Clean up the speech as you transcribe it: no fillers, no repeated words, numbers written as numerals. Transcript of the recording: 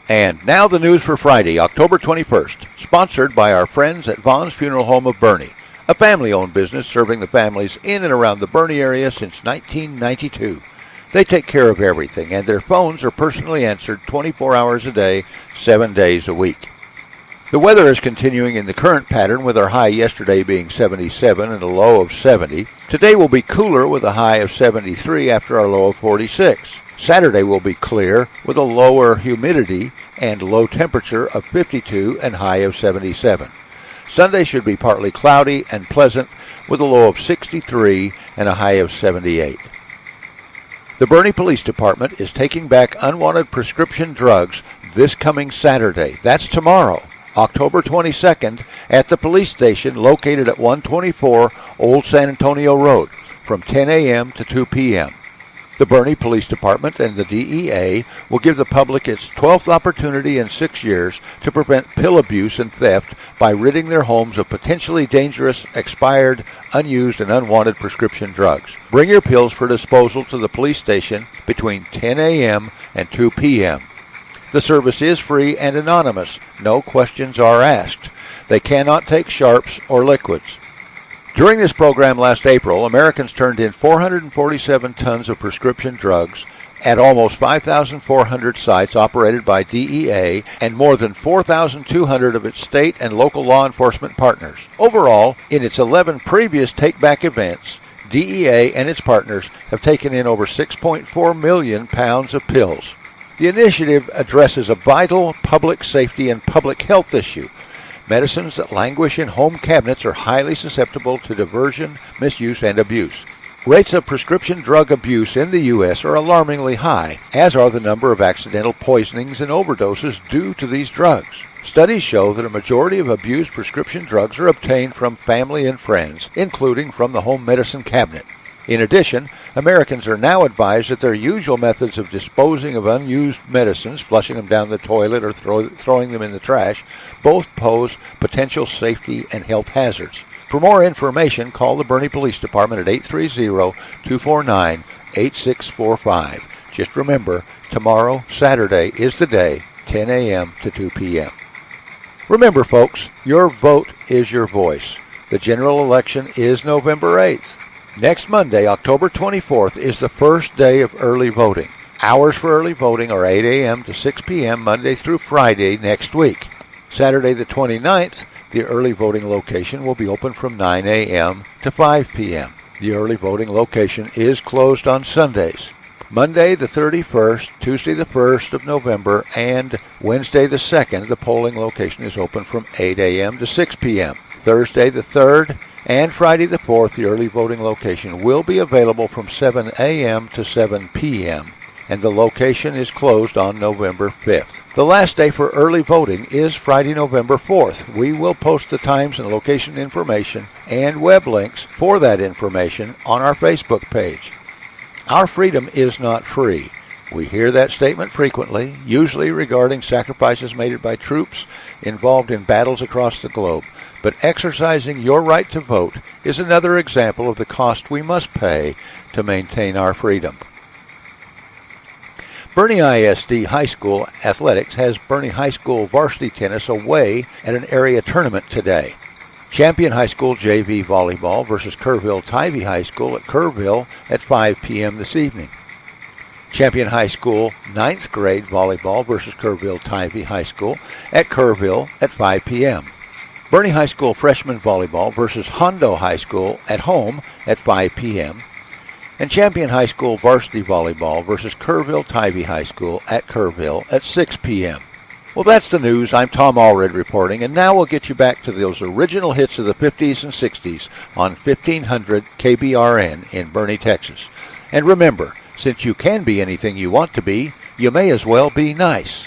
And now the news for Friday, October 21st, sponsored by our friends at Vaughn's Funeral Home of Boerne, a family-owned business serving the families in and around the Boerne area since 1992. They take care of everything, and their phones are personally answered 24 hours a day, 7 days a week. The weather is continuing in the current pattern, with our high yesterday being 77 and a low of 70. Today will be cooler with a high of 73 after our low of 46. Saturday will be clear with a lower humidity and low temperature of 52 and high of 77. Sunday should be partly cloudy and pleasant with a low of 63 and a high of 78. The Boerne Police Department is taking back unwanted prescription drugs this coming Saturday. That's tomorrow, October 22nd, at the police station located at 124 Old San Antonio Road from 10 a.m. to 2 p.m. The Boerne Police Department and the DEA will give the public its 12th opportunity in 6 years to prevent pill abuse and theft by ridding their homes of potentially dangerous, expired, unused, and unwanted prescription drugs. Bring your pills for disposal to the police station between 10 a.m. and 2 p.m. The service is free and anonymous. No questions are asked. They cannot take sharps or liquids. During this program last April, Americans turned in 447 tons of prescription drugs at almost 5,400 sites operated by DEA and more than 4,200 of its state and local law enforcement partners. Overall, in its 11 previous take-back events, DEA and its partners have taken in over 6.4 million pounds of pills. The initiative addresses a vital public safety and public health issue. Medicines that languish in home cabinets are highly susceptible to diversion, misuse, and abuse. Rates of prescription drug abuse in the U.S. are alarmingly high, as are the number of accidental poisonings and overdoses due to these drugs. Studies show that a majority of abused prescription drugs are obtained from family and friends, including from the home medicine cabinet. In addition, Americans are now advised that their usual methods of disposing of unused medicines, flushing them down the toilet or throwing them in the trash, both pose potential safety and health hazards. For more information, call the Boerne Police Department at 830-249-8645. Just remember, tomorrow, Saturday, is the day, 10 a.m. to 2 p.m. Remember, folks, your vote is your voice. The general election is November 8th. Next Monday, October 24th, is the first day of early voting. Hours for early voting are 8 a.m. to 6 p.m. Monday through Friday next week. Saturday the 29th, the early voting location will be open from 9 a.m. to 5 p.m. The early voting location is closed on Sundays. Monday the 31st, Tuesday the 1st of November, and Wednesday the 2nd, the polling location is open from 8 a.m. to 6 p.m. Thursday the 3rd, and Friday the 4th, the early voting location will be available from 7 a.m. to 7 p.m., and the location is closed on November 5th. The last day for early voting is Friday, November 4th. We will post the times and location information and web links for that information on our Facebook page. Our freedom is not free. We hear that statement frequently, usually regarding sacrifices made by troops involved in battles across the globe. But exercising your right to vote is another example of the cost we must pay to maintain our freedom. Boerne ISD High School Athletics has Boerne High School varsity tennis away at an area tournament today. Champion High School JV volleyball versus Kerrville-Tivy High School at Kerrville at 5 p.m. this evening. Champion High School 9th grade volleyball versus Kerrville-Tivy High School at Kerrville at 5 p.m. Boerne High School freshman volleyball versus Hondo High School at home at 5 p.m. And Champion High School varsity volleyball versus Kerrville-Tivy High School at Kerrville at 6 p.m. Well, that's the news. I'm Tom Allred reporting, and now we'll get you back to those original hits of the 50s and 60s on 1500 KBRN in Boerne, Texas. And remember, since you can be anything you want to be, you may as well be nice.